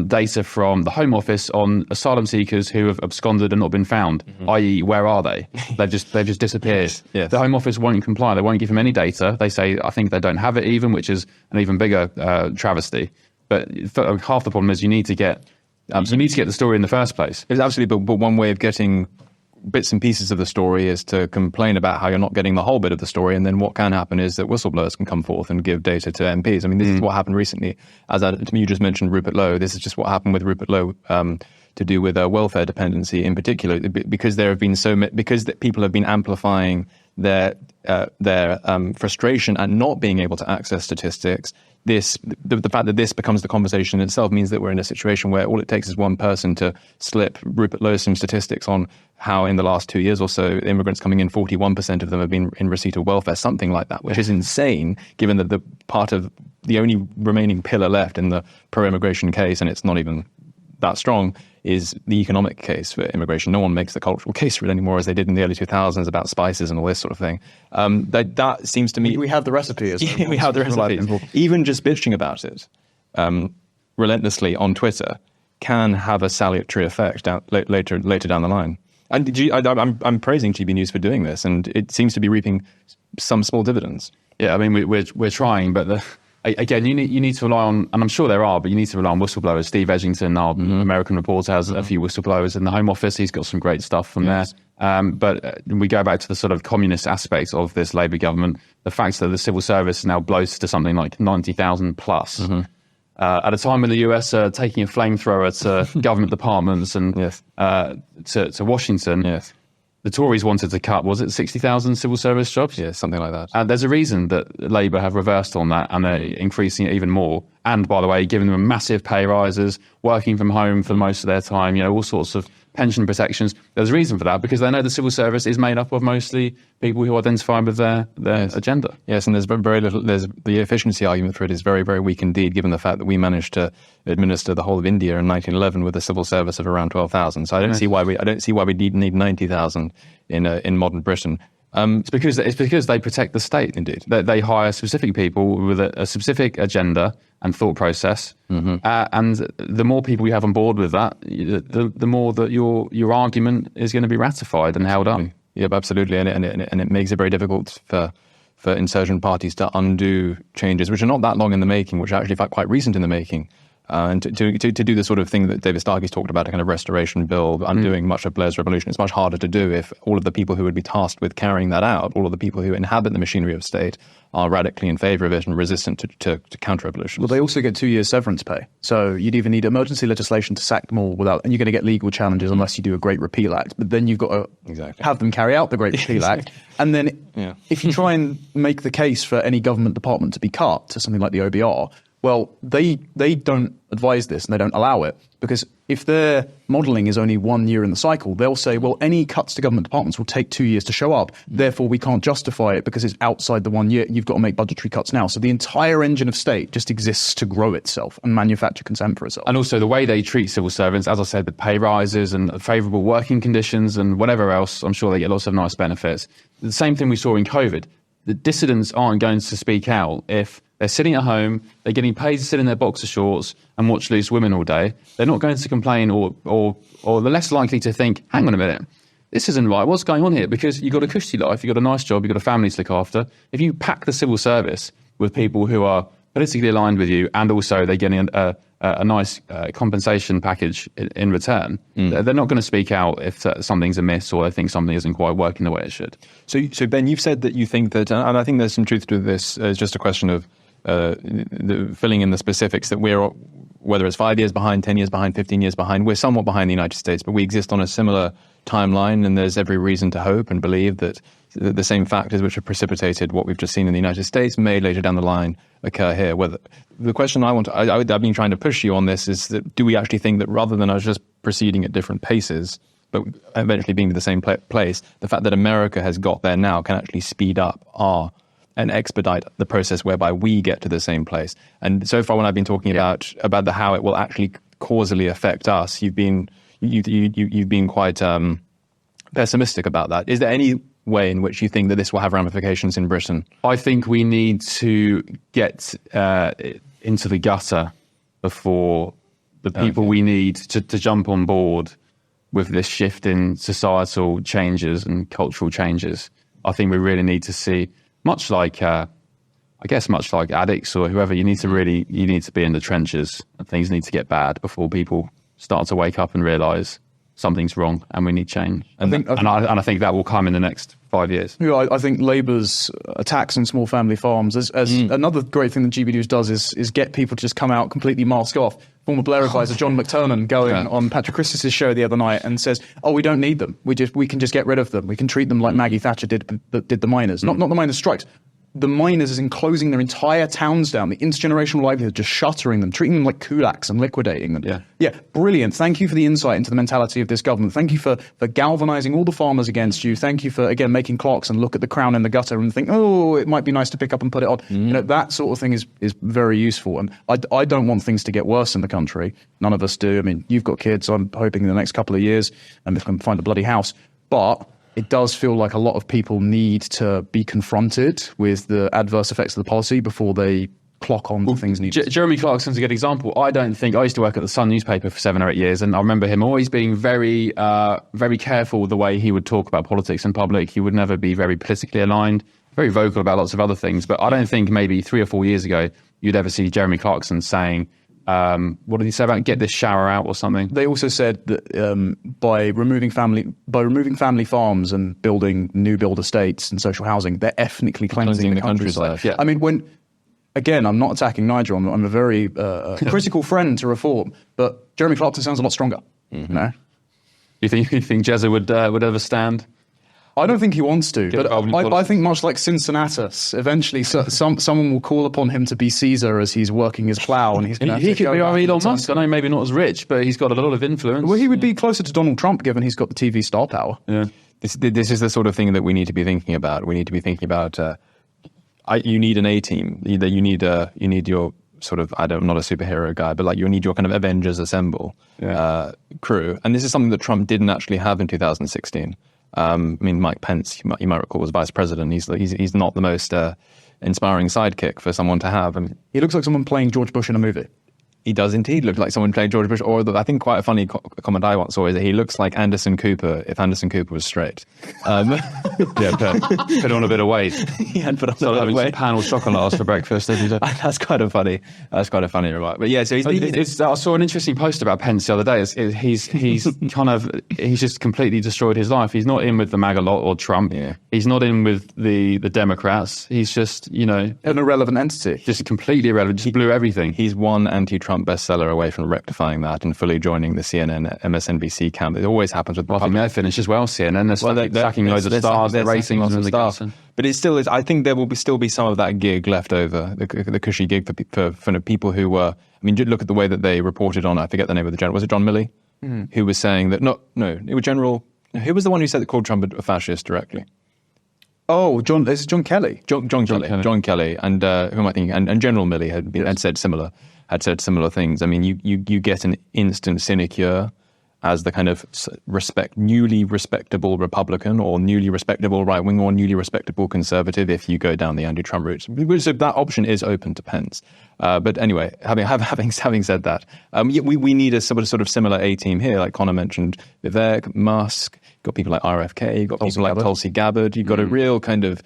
data from the Home Office on asylum seekers who have absconded and not been found, i.e. where are they? They've just disappeared. Yes. The Home Office won't comply. They won't give him any data. They say, I think they don't have it even, which is an even bigger travesty. But half the problem is you need to get the story in the first place. It's absolutely, but one way of getting bits and pieces of the story is to complain about how you're not getting the whole bit of the story, and then what can happen is that whistleblowers can come forth and give data to MPs. I mean, this is what happened recently. You just mentioned Rupert Lowe. This is just what happened with Rupert Lowe to do with welfare dependency in particular, because there have been because people have been amplifying their frustration at not being able to access statistics. The fact that this becomes the conversation in itself means that we're in a situation where all it takes is one person to slip Rupert Lowe some statistics on how in the last 2 years or so, immigrants coming in, 41% of them have been in receipt of welfare, something like that, which is insane, given that the part of the only remaining pillar left in the pro-immigration case, and it's not even that strong, is the economic case for immigration. No one makes the cultural case for it anymore, as they did in the early 2000s about spices and all this sort of thing. That seems to me... We have the recipe. We have the recipe. Even just bitching about it relentlessly on Twitter can have a salutary effect later down the line. And I'm praising GB News for doing this, and it seems to be reaping some small dividends. Yeah, I mean, we're trying, but... Again, you need to rely on, and I'm sure there are, but you need to rely on whistleblowers. Steve Edgington, our American reporter, has a few whistleblowers in the Home Office. He's got some great stuff from there. But we go back to the sort of communist aspect of this Labour government. The fact that the civil service now blows to something like 90,000 plus. At a time when the US are taking a flamethrower to government departments and to Washington. Yes. The Tories wanted to cut, was it 60,000 civil service jobs? Yeah, something like that. There's a reason that Labour have reversed on that and they're increasing it even more. And by the way, giving them massive pay rises, working from home for most of their time, all sorts of pension protections. There's a reason for that, because they know the civil service is made up of mostly people who identify with their agenda. Yes, and there's very little. There's the efficiency argument for it is very, very weak indeed, given the fact that we managed to administer the whole of India in 1911 with a civil service of around 12,000. So I don't see why we need 90,000 in modern Britain. It's because they protect the state. Indeed, they hire specific people with a specific agenda and thought process, and the more people you have on board with that, the more that your argument is going to be ratified and held up. Yeah, absolutely, and it makes it very difficult for insurgent parties to undo changes which are not that long in the making, which are actually in fact quite recent in the making. And to do the sort of thing that David Starkey's talked about, a kind of restoration bill, undoing much of Blair's revolution, it's much harder to do if all of the people who would be tasked with carrying that out, all of the people who inhabit the machinery of state, are radically in favour of it and resistant to counter-revolutions. Well, they also get 2 years severance pay. So you'd even need emergency legislation to sack them all and you're going to get legal challenges unless you do a Great Repeal Act. But then you've got to have them carry out the Great Repeal Act. And then if you try and make the case for any government department to be cut to something like the OBR, well, they don't advise this and they don't allow it, because if their modelling is only 1 year in the cycle, they'll say, well, any cuts to government departments will take 2 years to show up. Therefore, we can't justify it because it's outside the 1 year. You've got to make budgetary cuts now. So the entire engine of state just exists to grow itself and manufacture contempt for itself. And also the way they treat civil servants, as I said, with pay rises and favourable working conditions and whatever else, I'm sure they get lots of nice benefits. The same thing we saw in COVID. The dissidents aren't going to speak out if they're sitting at home, they're getting paid to sit in their boxer shorts and watch loose women all day. They're not going to complain or they're less likely to think, hang on a minute, this isn't right. What's going on here? Because you've got a cushy life, you've got a nice job, you've got a family to look after. If you pack the civil service with people who are politically aligned with you and also they're getting a nice compensation package in return, they're not going to speak out if something's amiss or they think something isn't quite working the way it should. So Ben, you've said that you think that, and I think there's some truth to this. It's just a question of filling in the specifics, that we're, whether it's 5 years behind, 10 years behind, 15 years behind, we're somewhat behind the United States, but we exist on a similar timeline, and there's every reason to hope and believe that the same factors which have precipitated what we've just seen in the United States may later down the line occur here. Whether the question I've been trying to push you on this is that, do we actually think that rather than us just proceeding at different paces, but eventually being to the same place, the fact that America has got there now can actually speed up and expedite the process whereby we get to the same place? And so far, when I've been talking about how it will actually causally affect us, you've been quite pessimistic about that. Is there any way in which you think that this will have ramifications in Britain? I think we need to get into the gutter before the people we need to jump on board with this shift in societal changes and cultural changes. I think we really need to see, much like addicts or whoever, you need to be in the trenches, and things need to get bad before people start to wake up and realise something's wrong and we need change. I think that will come in the next 5 years. Yeah, I think Labour's attacks on small family farms, as another great thing that GB News does is get people to just come out completely mask off. Former Blair advisor John McTernan going on Patrick Christmas's show the other night and says, "Oh, we don't need them. We can just get rid of them. We can treat them like Maggie Thatcher did the miners. Not the miners' strikes. The miners is enclosing their entire towns down, the intergenerational livelihood, just shuttering them, treating them like kulaks and liquidating them." Yeah, brilliant. Thank you for the insight into the mentality of this government. Thank you for galvanising all the farmers against you. Thank you for, again, making clocks and look at the crown in the gutter and think, oh, it might be nice to pick up and put it on. You know, that sort of thing is very useful. And I don't want things to get worse in the country. None of us do. I mean, you've got kids. I'm hoping in the next couple of years, and we can find a bloody house. But it does feel like a lot of people need to be confronted with the adverse effects of the policy before they clock on to things needed. Jeremy Clarkson's a good example. I used to work at the Sun newspaper for 7 or 8 years, and I remember him always being very, very careful with the way he would talk about politics in public. He would never be very politically aligned, very vocal about lots of other things. But I don't think maybe 3 or 4 years ago, you'd ever see Jeremy Clarkson saying, what did he say about get this shower out or something? They also said that by removing family farms and building new build estates and social housing, they're ethnically cleansing the countryside. Yeah. I mean, again, I'm not attacking Nigel. I'm a very critical friend to reform, but Jeremy Clarkson sounds a lot stronger. You know? You think Jezza would ever stand? I don't think he wants to, but I think much like Cincinnatus, eventually someone will call upon him to be Caesar as he's working his plough, and he's going to. He could be our Elon Musk. I know maybe not as rich, but he's got a lot of influence. Well, he would be closer to Donald Trump, given he's got the TV star power. Yeah, this is the sort of thing that we need to be thinking about. We need to be thinking about. You need an A team. You need your sort of, I'm not a superhero guy, but like you need your kind of Avengers Assemble crew, and this is something that Trump didn't actually have in 2016. I mean, Mike Pence, you might recall, was vice president. He's not the most inspiring sidekick for someone to have. I mean, he looks like someone playing George Bush in a movie. He does indeed look like someone playing George Bush. Or I think quite a funny comment I once saw is that he looks like Anderson Cooper if Anderson Cooper was straight. Put on a bit of weight. He had put on a bit of weight. Panel chocolate for breakfast every day. That's quite a funny remark. But yeah, so I saw an interesting post about Pence the other day. He's just completely destroyed his life. He's not in with the MAGA lot or Trump. Yeah. He's not in with the Democrats. He's just, an irrelevant entity. Just completely irrelevant. Just blew everything. He's one anti-Trump bestseller away from rectifying that and fully joining the CNN, MSNBC camp. It always happens with. Well, I think they're finished as well. CNN, they're sacking loads of stars. They're racing lots of stars. But it still is. I think there will still be some of that gig left over, the cushy gig for people who were. I mean, look at the way that they reported on. I forget the name of the general. Was it John Milley, who was saying that? No, it was General. Who was the one who said that called Trump a fascist directly? Oh, this is John Kelly. John Kelly, and who am I thinking? And General Milley had said similar things. I mean, you get an instant sinecure as the kind of newly respectable Republican or newly respectable right wing or newly respectable conservative if you go down the anti-Trump route. So that option is open to Pence. But anyway, having said that, we need a sort of similar A team here. Like Connor mentioned, Vivek, Musk. You've got people like RFK. You've got people like Tulsi Gabbard. You've got a real kind of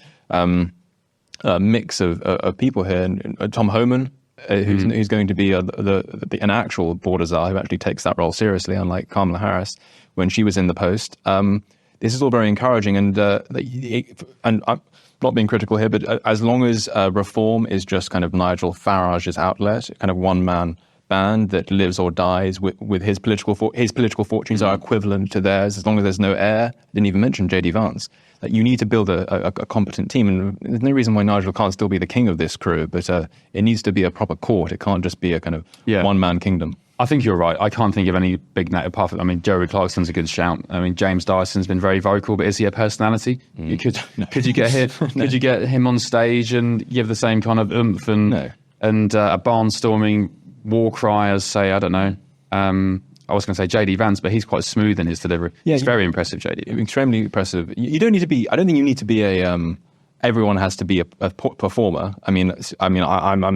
mix of people here. And Tom Homan, who's going to be an actual border czar who actually takes that role seriously, unlike Kamala Harris when she was in the post. This is all very encouraging, and I'm not being critical here, but as long as reform is just kind of Nigel Farage's outlet, kind of one-man band that lives or dies with his political fortunes are equivalent to theirs, as long as there's no heir. I didn't even mention J.D. Vance. You need to build a competent team, and there's no reason why Nigel can't still be the king of this crew, but it needs to be a proper court. It can't just be a kind of one-man kingdom. I think you're right. I can't think of any big name apart from, Jerry Clarkson's a good shout. James Dyson's been very vocal, but is he a personality? Could you get him? Could you get him on stage and give the same kind of oomph and a barnstorming war cry as, say, I don't know. I was going to say J.D. Vance, but he's quite smooth in his delivery. Yeah, he's very impressive, J.D. Extremely impressive. You don't need to be. I don't think you need to be everyone has to be a performer. I'm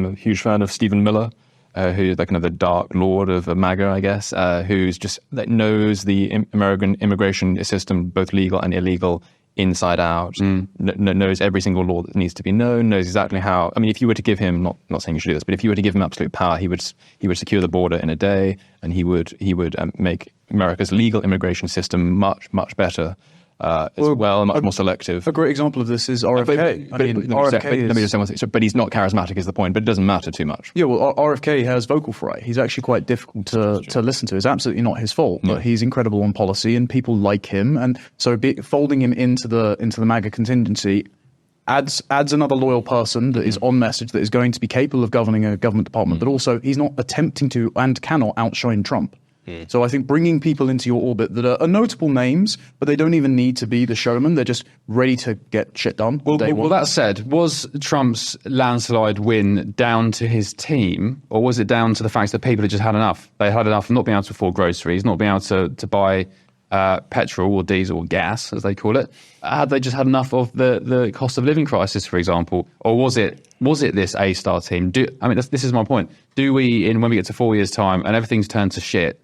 a huge fan of Stephen Miller. Who's like kind of the dark lord of MAGA, I guess, who's just knows the American immigration system, both legal and illegal, inside out, knows every single law that needs to be known, knows exactly how. If you were to give him, not saying you should do this, but if you were to give him absolute power, he would secure the border in a day, and he would make America's legal immigration system much, much better. Much more selective. A great example of this is RFK. But he's not charismatic is the point, but it doesn't matter too much. Yeah, well, RFK has vocal fry. He's actually quite difficult to listen to. It's absolutely not his fault, but he's incredible on policy and people like him. And so folding him into the MAGA contingency adds another loyal person that is on message, that is going to be capable of governing a government department, but also he's not attempting to and cannot outshine Trump. So I think bringing people into your orbit that are notable names, but they don't even need to be the showman. They're just ready to get shit done. Well, that said, was Trump's landslide win down to his team, or was it down to the fact that people had just had enough? They had enough of not being able to afford groceries, not being able to buy petrol or diesel or gas, as they call it. Had they just had enough of the cost of living crisis, for example? Or was it this A-star team? This is my point. Do we, when we get to 4 years' time and everything's turned to shit,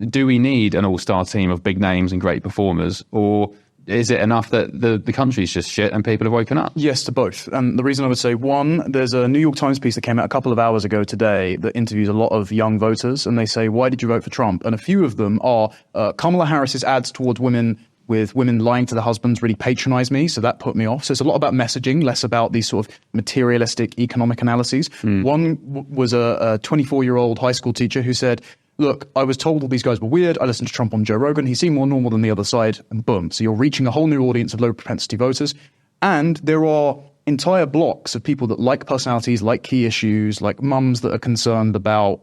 do we need an all-star team of big names and great performers, or is it enough that the country's just shit and people have woken up? Yes to both. And the reason I would say, one, there's a New York Times piece that came out a couple of hours ago today that interviews a lot of young voters, and they say, why did you vote for Trump? And a few of them are Kamala Harris's ads towards women, with women lying to their husbands, really patronize me, so that put me off. So it's a lot about messaging, less about these sort of materialistic economic analyses. One was a 24-year-old high school teacher who said, look, I was told all these guys were weird. I listened to Trump on Joe Rogan. He seemed more normal than the other side, and boom. So you're reaching a whole new audience of low propensity voters. And there are entire blocks of people that like personalities, like key issues, like mums that are concerned about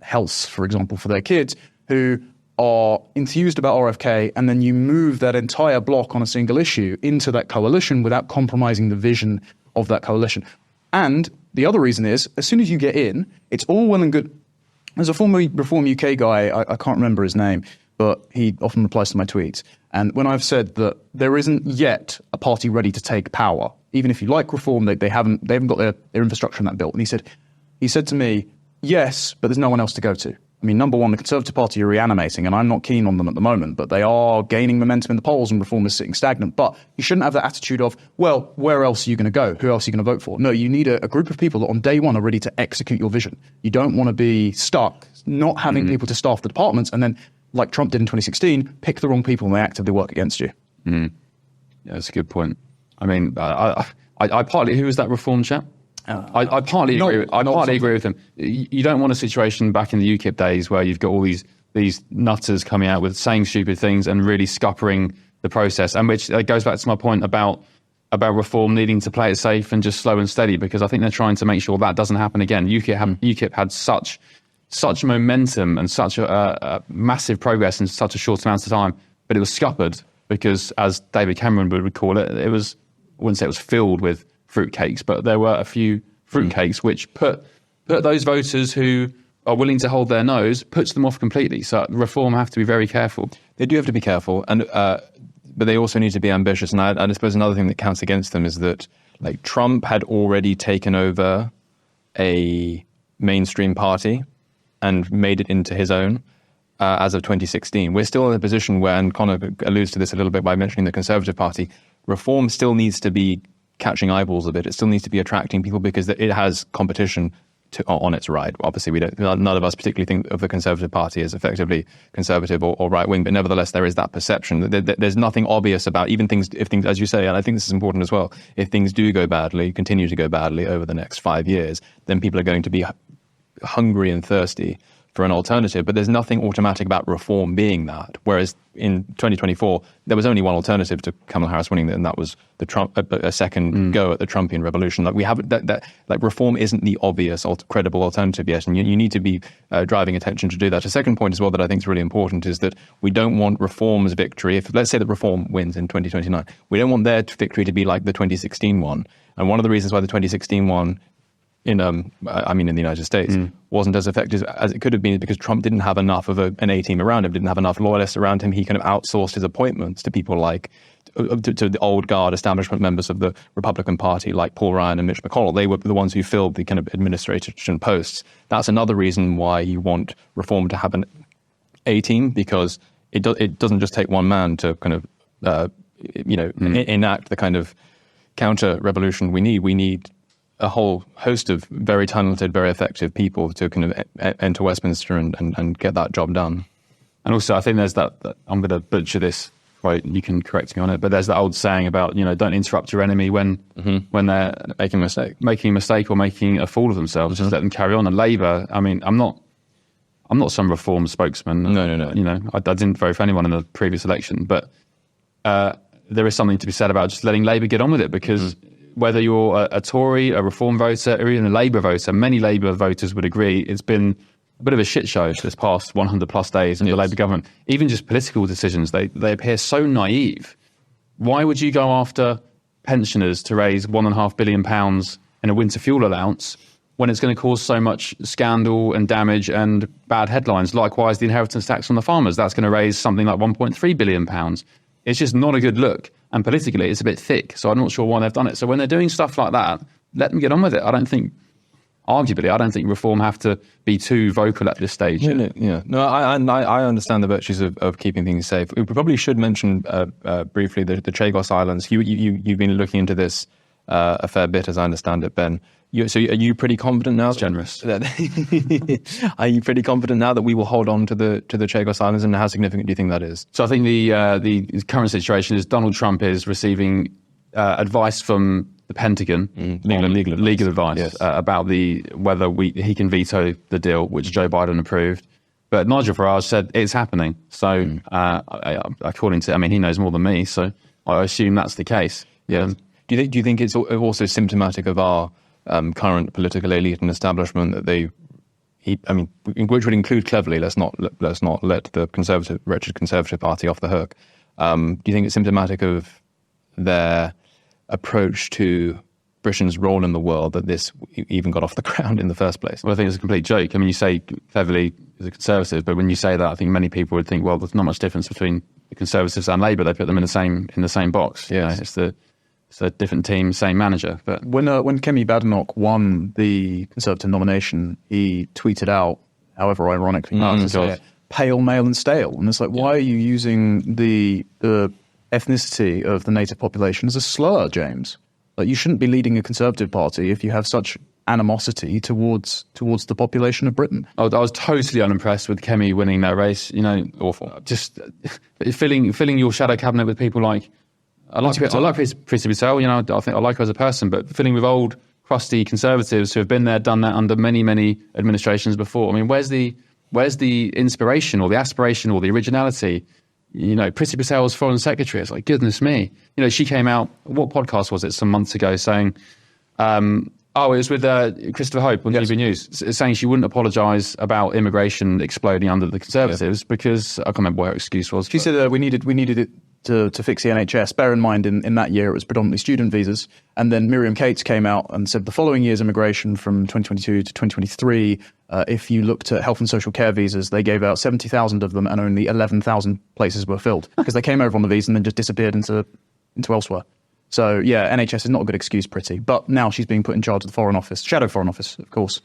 health, for example, for their kids, who are enthused about RFK, and then you move that entire block on a single issue into that coalition without compromising the vision of that coalition. And the other reason is, as soon as you get in, it's all well and good. There's a former Reform UK guy, I can't remember his name, but he often replies to my tweets. And when I've said that there isn't yet a party ready to take power, even if you like Reform, they haven't got their infrastructure in that built. And he said to me, yes, but there's no one else to go to. Number one, the Conservative Party are reanimating, and I'm not keen on them at the moment, but they are gaining momentum in the polls, and Reform is sitting stagnant. But you shouldn't have that attitude of, well, where else are you going to go? Who else are you going to vote for? No, you need a group of people that on day one are ready to execute your vision. You don't want to be stuck not having people to staff the departments, and then, like Trump did in 2016, pick the wrong people and they actively work against you. Yeah, that's a good point. I partly, who was that Reform chap? I partly agree with him. You don't want a situation back in the UKIP days where you've got all these nutters coming out with saying stupid things and really scuppering the process, and which goes back to my point about Reform needing to play it safe and just slow and steady, because I think they're trying to make sure that doesn't happen again. UKIP had such momentum and such a massive progress in such a short amount of time, but it was scuppered because, as David Cameron would call it, I wouldn't say it was filled with fruitcakes, but there were a few fruitcakes which put those voters who are willing to hold their nose, puts them off completely. So Reform have to be very careful. They do have to be careful, and but they also need to be ambitious. And I suppose another thing that counts against them is that, like, Trump had already taken over a mainstream party and made it into his own as of 2016. We're still in a position where, and Connor alludes to this a little bit by mentioning the Conservative Party, Reform still needs to be catching eyeballs a bit. It still needs to be attracting people because it has competition on its right. Obviously, none of us particularly think of the Conservative Party as effectively conservative or right wing, but nevertheless, there is that perception that there's nothing obvious about even things. If things, as you say, and I think this is important as well, if things do go badly, continue to go badly over the next 5 years, then people are going to be hungry and thirsty for an alternative. But there's nothing automatic about reform being that. Whereas in 2024, there was only one alternative to Kamala Harris winning, and that was the Trump, a second go at the Trumpian revolution. Like we have like reform isn't the obvious credible alternative yet, and you need to be driving attention to do that. A second point as well that I think is really important is that we don't want reform's victory. If let's say that reform wins in 2029, we don't want their victory to be like the 2016 one. And one of the reasons why the 2016 one in the United States wasn't as effective as it could have been is because Trump didn't have enough of an A-team around him, didn't have enough loyalists around him. He kind of outsourced his appointments to people like to the old guard establishment members of the Republican Party like Paul Ryan and Mitch McConnell. They were the ones who filled the kind of administration posts. That's another reason why you want reform to have an A-team, because it doesn't just take one man to kind of enact the kind of counter-revolution we need. We need a whole host of very talented, very effective people to kind of enter Westminster and get that job done. And also, I think there's that I'm going to butcher this, right? You can correct me on it, but there's that old saying about, don't interrupt your enemy when they're making a mistake or making a fool of themselves. Just let them carry on. And Labour, I mean, I'm not some reform spokesman. No. I didn't vote for anyone in the previous election, but there is something to be said about just letting Labour get on with it, because whether you're a Tory, a Reform voter, or even a Labour voter, many Labour voters would agree it's been a bit of a shit show this past 100 plus days in the Labour government. Even just political decisions, they appear so naive. Why would you go after pensioners to raise £1.5 billion in a winter fuel allowance when it's going to cause so much scandal and damage and bad headlines? Likewise, the inheritance tax on the farmers, that's going to raise something like £1.3 billion. It's just not a good look. And politically, it's a bit thick. So I'm not sure why they've done it. So when they're doing stuff like that, let them get on with it. I don't think reform have to be too vocal at this stage. Yeah. No, I understand the virtues of keeping things safe. We probably should mention briefly the Chagos Islands. You've been looking into this a fair bit, as I understand it, Ben. So are you pretty confident now? That's generous. Are you pretty confident now that we will hold on to the Chagos Islands, and how significant do you think that is? So I think the current situation is Donald Trump is receiving advice from the Pentagon, legal advice, yes, about whether he can veto the deal, which Joe Biden approved. But Nigel Farage said it's happening. So according to, he knows more than me, so I assume that's the case. Yeah. Do you think it's also symptomatic of our current political elite and establishment that which would include cleverly, let's not let the wretched Conservative Party off the hook. Do you think it's symptomatic of their approach to Britain's role in the world that this even got off the ground in the first place? Well, I think it's a complete joke. You say cleverly as a Conservative, but when you say that, I think many people would think, well, there's not much difference between the Conservatives and Labour. They put them in the same box. Yes. It's a different team, same manager. But when Kemi Badenoch won the Conservative nomination, he tweeted out, however ironically, pale, male and stale. And it's like, why are you using the ethnicity of the native population as a slur, James? Like, you shouldn't be leading a Conservative Party if you have such animosity towards the population of Britain. I was totally unimpressed with Kemi winning that race. Awful. Just filling your shadow cabinet with people like, I like Priti Patel. I think I like her as a person, but filling with old, crusty Conservatives who have been there, done that under many, many administrations before. Where's the inspiration or the aspiration or the originality? Priti Patel's foreign secretary. It's like, goodness me. She came out. What podcast was it? Some months ago, saying, it was with Christopher Hope on TV News, saying she wouldn't apologise about immigration exploding under the Conservatives because I can't remember what her excuse was. She said we needed it to fix the NHS. Bear in mind, in that year, it was predominantly student visas. And then Miriam Cates came out and said the following year's immigration from 2022 to 2023, if you looked at health and social care visas, they gave out 70,000 of them and only 11,000 places were filled because they came over on the visa and then just disappeared into elsewhere. So, NHS is not a good excuse, Priti. But now she's being put in charge of the Foreign Office, shadow Foreign Office, of course,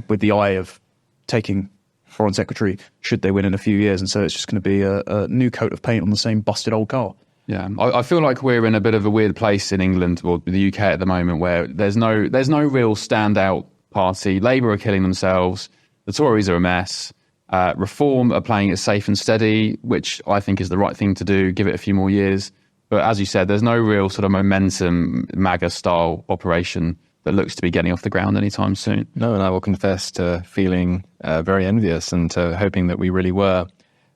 with the eye of taking Foreign Secretary should they win in a few years. And so it's just going to be a new coat of paint on the same busted old car. Yeah, I feel like we're in a bit of a weird place in England or the UK at the moment where there's no real standout party. Labour are killing themselves. The Tories are a mess. Reform are playing it safe and steady, which I think is the right thing to do. Give it a few more years. But as you said, there's no real sort of momentum MAGA-style operation that looks to be getting off the ground anytime soon. No, and I will confess to feeling very envious and to hoping that we really were.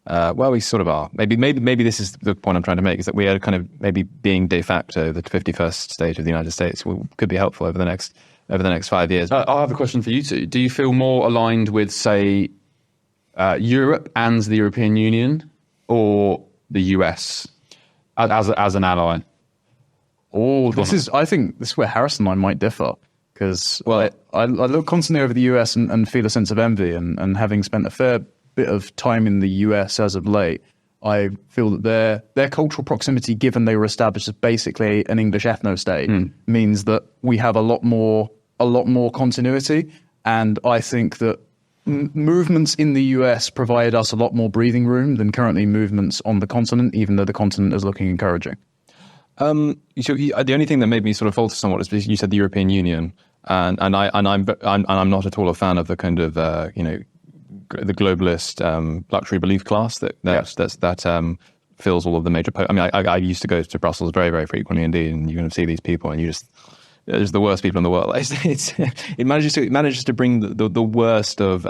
Well, we sort of are. Maybe this is the point I'm trying to make, is that we are kind of maybe being de facto the 51st state of the United States could be helpful over the next 5 years. I have a question for you two. Do you feel more aligned with, say, Europe and the European Union, or the US as an ally? I think this is where Harrison and I might differ, because I look constantly over the US and feel a sense of envy, and having spent a fair bit of time in the US as of late, I feel that their cultural proximity, given they were established as basically an English ethno-state, means that we have a lot more continuity. And I think that movements in the US provide us a lot more breathing room than currently movements on the continent, even though the continent is looking encouraging. So the only thing that made me sort of falter somewhat is because you said the European Union, and I'm not at all a fan of the kind of the globalist luxury belief class that fills all of the major. I used to go to Brussels very, very frequently indeed, and you're going to see these people, and it's the worst people in the world. It manages to bring the worst of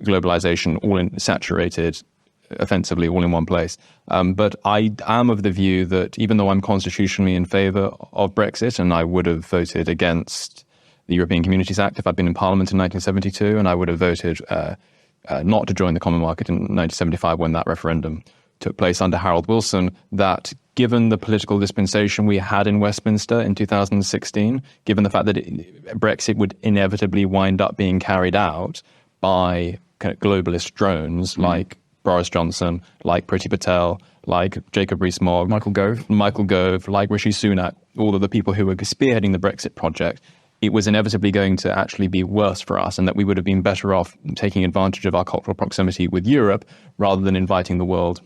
globalization all in saturated, offensively, all in one place. But I am of the view that even though I'm constitutionally in favour of Brexit, and I would have voted against the European Communities Act if I'd been in Parliament in 1972, and I would have voted not to join the Common Market in 1975 when that referendum took place under Harold Wilson, that given the political dispensation we had in Westminster in 2016, given the fact that Brexit would inevitably wind up being carried out by kind of globalist drones like Boris Johnson, like Priti Patel, like Jacob Rees-Mogg, Michael Gove, like Rishi Sunak, all of the people who were spearheading the Brexit project, it was inevitably going to actually be worse for us, and that we would have been better off taking advantage of our cultural proximity with Europe rather than inviting the world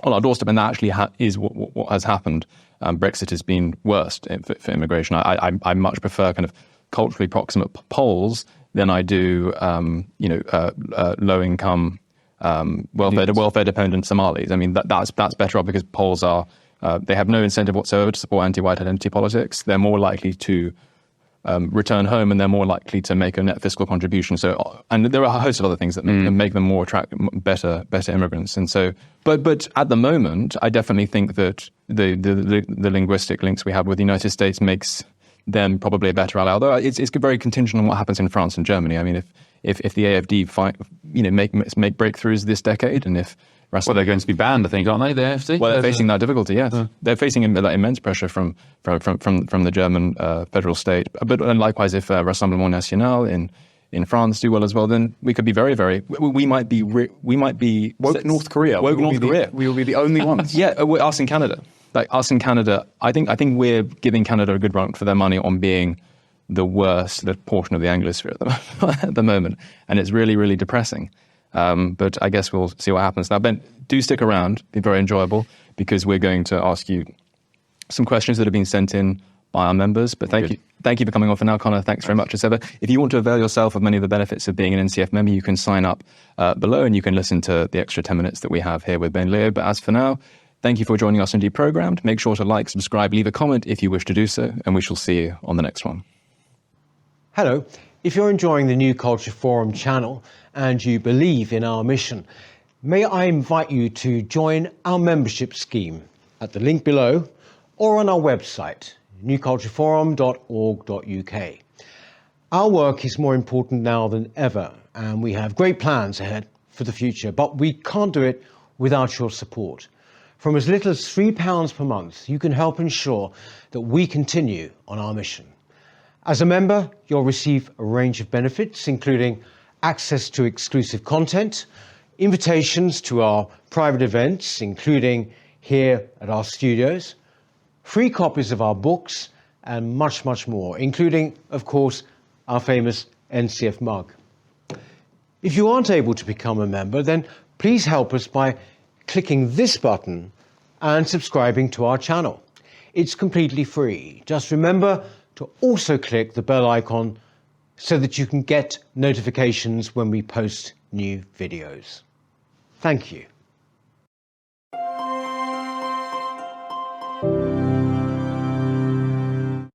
on our doorstep. And that actually is what has happened. Brexit has been worst for immigration. I much prefer kind of culturally proximate poles than I do, low-income, welfare-dependent Somalis. I mean, that's better off, because Poles they have no incentive whatsoever to support anti-white identity politics. They're more likely to return home, and they're more likely to make a net fiscal contribution. So, and there are a host of other things that make them more better immigrants. And so, but at the moment, I definitely think that the linguistic links we have with the United States makes them probably a better ally. Although it's very contingent on what happens in France and Germany. I mean, if the AfD make breakthroughs this decade, and if they're going to be banned, I think, aren't they? The AfD. Well, they're facing that difficulty. Yes, they're facing immense pressure from the German federal state. But likewise, if Rassemblement National in France do well as well, then we could be very, very. We might be woke North Korea. Woke North Korea. We will be the only ones. Yeah, us in Canada. Like us in Canada, I think we're giving Canada a good run for their money on being the worst portion of the Anglosphere at the moment, and it's really, really depressing. But I guess we'll see what happens. Now, Ben, do stick around. Be very enjoyable, because we're going to ask you some questions that have been sent in by our members. But thank you for coming on for now, Connor. Thanks very much as ever. If you want to avail yourself of many of the benefits of being an NCF member, you can sign up below, and you can listen to the extra 10 minutes that we have here with Ben Leo. But as for now, thank you for joining us in Deprogrammed. Make sure to like, subscribe, leave a comment if you wish to do so, and we shall see you on the next one. Hello. If you're enjoying the New Culture Forum channel and you believe in our mission, may I invite you to join our membership scheme at the link below, or on our website, newcultureforum.org.uk. Our work is more important now than ever, and we have great plans ahead for the future, but we can't do it without your support. From as little as £3 per month, you can help ensure that we continue on our mission. As a member, you'll receive a range of benefits, including access to exclusive content, invitations to our private events, including here at our studios, free copies of our books, and much, much more, including, of course, our famous NCF mug. If you aren't able to become a member, then please help us by clicking this button and subscribing to our channel. It's completely free. Just remember to also click the bell icon so that you can get notifications when we post new videos. Thank you.